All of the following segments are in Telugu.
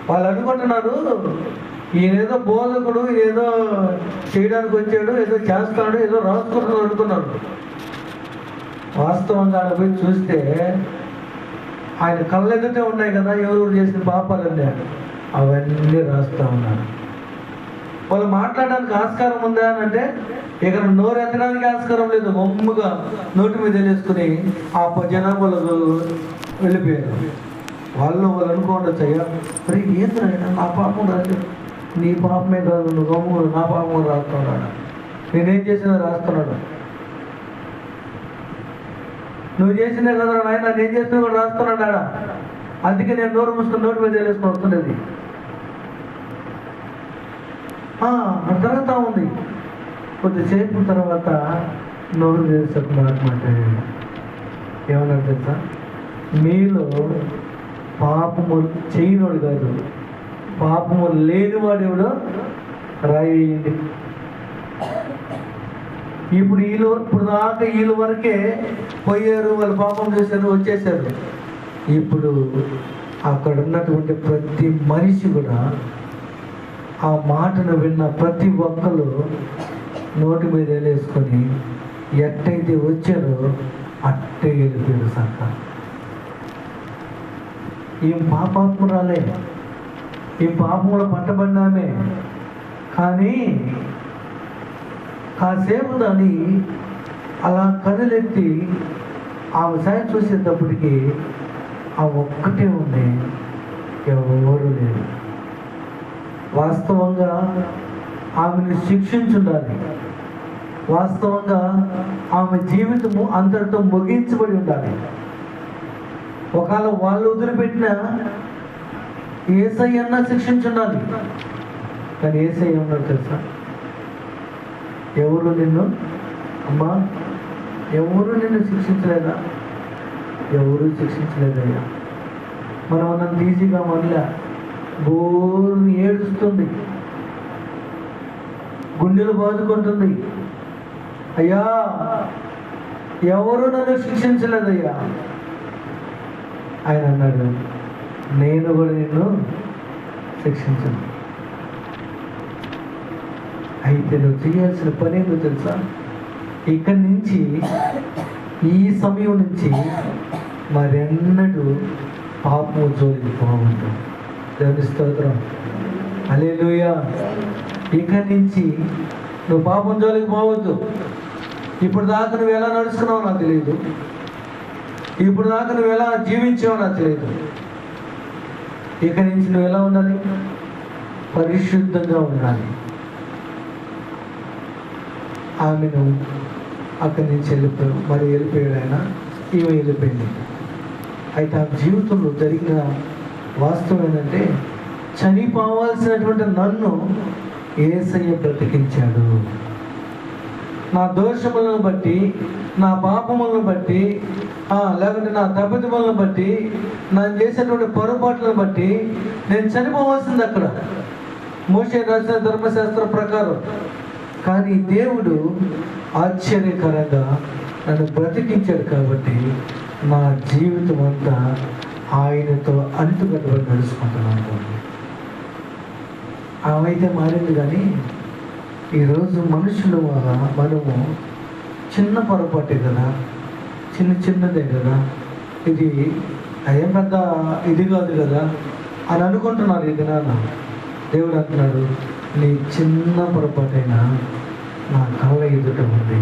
వాళ్ళు అనుకుంటున్నారు ఈయనేదో బోధకుడు, ఏదో చేయడానికి వచ్చాడు, ఏదో చేస్తాడు, ఏదో రాసుకుంటున్నాడు అనుకున్నాడు. వాస్తవంగా ఆడ పోయి చూస్తే ఆయన కళ్ళెదుటే ఉన్నాయి కదా ఎవరు చేసిన పాపాలన్నీ, అవన్నీ రాస్తూ ఉన్నాడు. వాళ్ళు మాట్లాడడానికి ఆస్కారం ఉందా అని అంటే ఇక్కడ నోరు ఎత్తడానికి ఆస్కారం లేదు. గమ్ముగా నోటి మీద వెళ్ళేసుకుని ఆ జనాభాలకు వెళ్ళిపోయారు. వాళ్ళు అనుకోండొచ్చు, అయ్యా మరి ఏంటంటే నా పాపం రాదు, నీ పాపమే కాదు, నువ్వు గమ్ము నా పాపం రాస్తున్నాడు, నేనేం చేసినా రాస్తున్నాడు, నువ్వు చేసినా కదా ఆయన నేను చేసినా కూడా రాస్తున్నాడు ఆడ. అందుకే నేను నోరు మూసుకుని నోటి మీద వెళ్ళేసుకుని వస్తున్నది. జరుగుతూ ఉంది. కొద్దిసేపు తర్వాత నోరు చేసి ఒక మాట మాట్లాడాడు. ఏమన్నా తెలుసా, మీలో పాపము చేయనోడు కాదు, పాపము లేనివాడు ఎవడో రాయండి. ఇప్పుడు దాకా వీళ్ళ వరకే పోయారు, వాళ్ళు పాపం చేశారు, వచ్చేసారు. ఇప్పుడు అక్కడ ఉన్నటువంటి ప్రతి మనిషి కూడా ఆ మాటను విన్న ప్రతి ఒక్కరు నోటి మీద వేసుకొని ఎట్టయితే వచ్చారో అట్టే వెళ్ళిపోయారు. సంక ఈ పాపాత్మురాలే, ఈ పాపంలో పట్టబడినామే. కానీ కాసేపు దాన్ని అలా కనులెత్తి ఆమె సాయం చూసేటప్పటికి ఆ ఒక్కటే ఉంది, ఎవరు లేరు. వాస్తవంగా ఆమెను శిక్షించుండాలి. వాస్తవంగా ఆమె జీవితము అంతటితో ముగించబడి ఉండాలి. ఒకవేళ వాళ్ళు వదిలిపెట్టిన యేసయ్యన్నా శిక్షించుండాలి. కానీ యేసయ్య ఉన్నాడు తెలుసా, ఎవరు నిన్ను అమ్మా ఎవరు నిన్ను శిక్షించలేదా, ఎవరు శిక్షించలేదయ్యా. మనం అన్నంత ఈజీగా మళ్ళా బోరుని ఏడుస్తుంది, గుండెలు బాదుకుంటుంది, అయ్యా ఎవరు నన్ను శిక్షించలేదయ్యా. ఆయన అన్నాడు, నేను కూడా నిన్ను శిక్షించను. అయితే నువ్వు చేయాల్సిన పని ఏంటో తెలుసా, ఇక్కడి నుంచి ఈ సమయం నుంచి మరెన్నడూ పాపము జోలికి పోవద్దు. దేవుని స్తోత్రం, హల్లెలూయా. ఇక్కడి నుంచి నువ్వు పాపం జోలికి పోవద్దు. ఇప్పుడు దాకా నువ్వు ఎలా నడుచుకున్నావో నాకు తెలియదు, ఇప్పుడు దాకా నువ్వు ఎలా జీవించావో నాకు తెలియదు. ఇక్కడి నుంచి నువ్వు ఎలా ఉండాలి, పరిశుద్ధంగా ఉండాలి. ఆమెను అక్కడి నుంచి వెళ్ళిపోయాడు ఆయన, ఈమె వెళ్ళిపోయింది. అయితే ఆ జీవితంలో జరిగిన వాస్తవం ఏంటంటే, చనిపోవాల్సినటువంటి నన్ను యేసయ్య బ్రతికించాడు. నా దోషములను బట్టి, నా పాపములను బట్టి, లేకుంటే నా తప్పిదములను బట్టి, నేను చేసేటువంటి పొరపాట్లను బట్టి నేను చనిపోవాల్సింది అక్కడ, మోషే రాసిన ధర్మశాస్త్రం ప్రకారం. కానీ దేవుడు ఆశ్చర్యకరంగా నన్ను బ్రతికించాడు. కాబట్టి నా జీవితం అంతా ఆయనతో అంటుకట్టుబడి నడుచుకుంటున్నాను. ఆమెతే మారింది. కానీ ఈరోజు మనుషులు మనము చిన్న పొరపాటే కదా, చిన్నదే కదా, ఇది అదేం పెద్ద ఇది కాదు కదా అని అనుకుంటున్నారు. ఇది నాన్న దేవుడు అంటున్నాడు, నీ చిన్న పొరపాటైనా నా కళ్ళ ఎదుట ఉంది.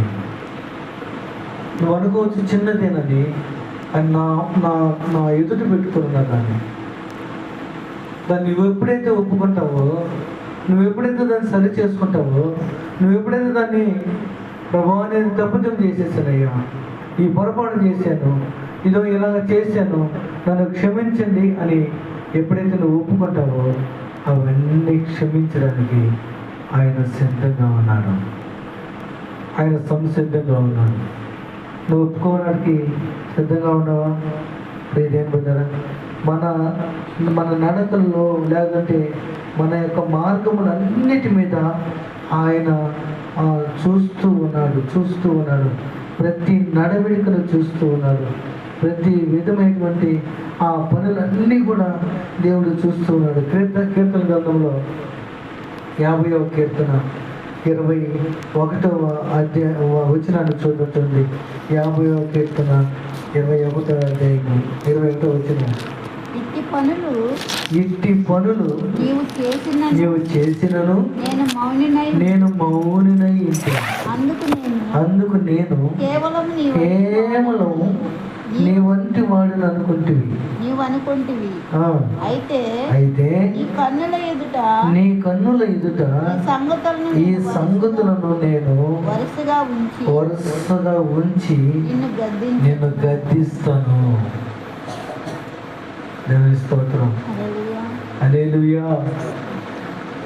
నువ్వు అనుకోవచ్చు చిన్నదేనని, అని నా ఎదుట పెట్టుకున్నా దాన్ని నువ్వు ఎప్పుడైతే ఒప్పుకుంటావో, నువ్వు ఎప్పుడైతే దాన్ని సరి చేసుకుంటావో, నువ్వు ఎప్పుడైతే దాన్ని ప్రభావం అనేది తప్పుదం చేసేసానయ్యా, ఈ పొరపాటు చేశాను, ఇదో ఇలాగ చేశాను, నన్ను క్షమించండి అని ఎప్పుడైతే నువ్వు ఒప్పుకుంటావో అవన్నీ క్షమించడానికి ఆయన సిద్ధంగా ఉన్నాడు, ఆయన సంసిద్ధంగా ఉన్నాడు. నువ్వు ఒప్పుకోవడానికి సిద్ధంగా ఉన్నావా? ఇదేం పొందారా? మన నడకల్లో లేదంటే మన యొక్క మార్గములన్నిటి మీద ఆయన చూస్తూ ఉన్నాడు. ప్రతి నడవడికను చూస్తూ ఉన్నాడు. ప్రతి విధమైనటువంటి ఆ పనులన్నీ కూడా దేవుడు చూస్తూ ఉన్నాడు. కీర్తన గ్రంథంలో 50వ కీర్తన 21వ వచనాన్ని చూడండి. 50వ కీర్తన 21వ అధ్యాయం 21వ వచనం. ఇట్టి పనులు నీవు చేసినను నేను మౌనినై అందుకు నేను కేవలం నీ వంటి వాడిని అనుకుంటివి. అయితే నీ కన్నుల ఎదుట ఈ సంగతులను నేను వరుసగా ఉంచి నిన్ను గద్దిస్తాను. దేవుని స్తోత్రం. హల్లెలూయా.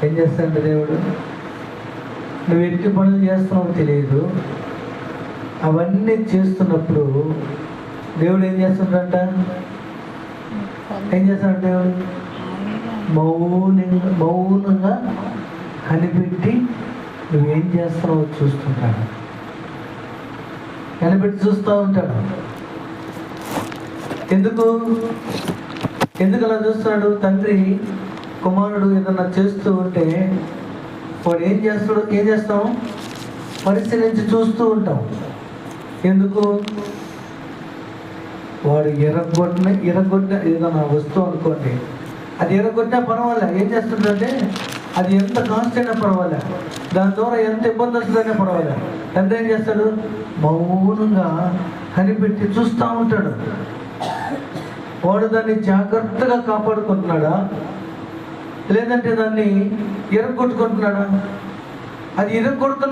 ఏం చేస్తాడు దేవుడు? నువ్వు ఎట్టి పనులు చేస్తున్నావు తెలియదు. అవన్నీ చేస్తున్నప్పుడు దేవుడు ఏం చేస్తున్నాడంట? ఏం చేస్తాడు దేవుడు? మౌనంగా కనిపెట్టి నువ్వేం చేస్తున్నావో చూస్తుంటాడు. కనిపెట్టి చూస్తూ ఉంటాడు. ఎందుకు అలా చూస్తున్నాడు? తండ్రి కుమారుడు ఏదన్నా చేస్తూ ఉంటే వాడు ఏం చేస్తాం? పరిశీలించి చూస్తూ ఉంటాం. ఎందుకు? వాడు ఎరగొట్టిన ఏదైనా వస్తువు అనుకోండి, అది ఎరగొట్టినా పర్వాలే. ఏం చేస్తుందంటే అది ఎంత కాస్ట్ అయినా పర్వాలే, దాని ద్వారా ఎంత ఇబ్బంది వస్తుందనే పర్వాలే. తండ్రి ఏం చేస్తాడు? మౌనంగా కనిపెట్టి చూస్తూ ఉంటాడు. వాడు దాన్ని జాగ్రత్తగా కాపాడుకుంటున్నాడా, లేదంటే దాన్ని ఎరగొట్టుకుంటున్నాడా? అది ఎరగొడుతున్న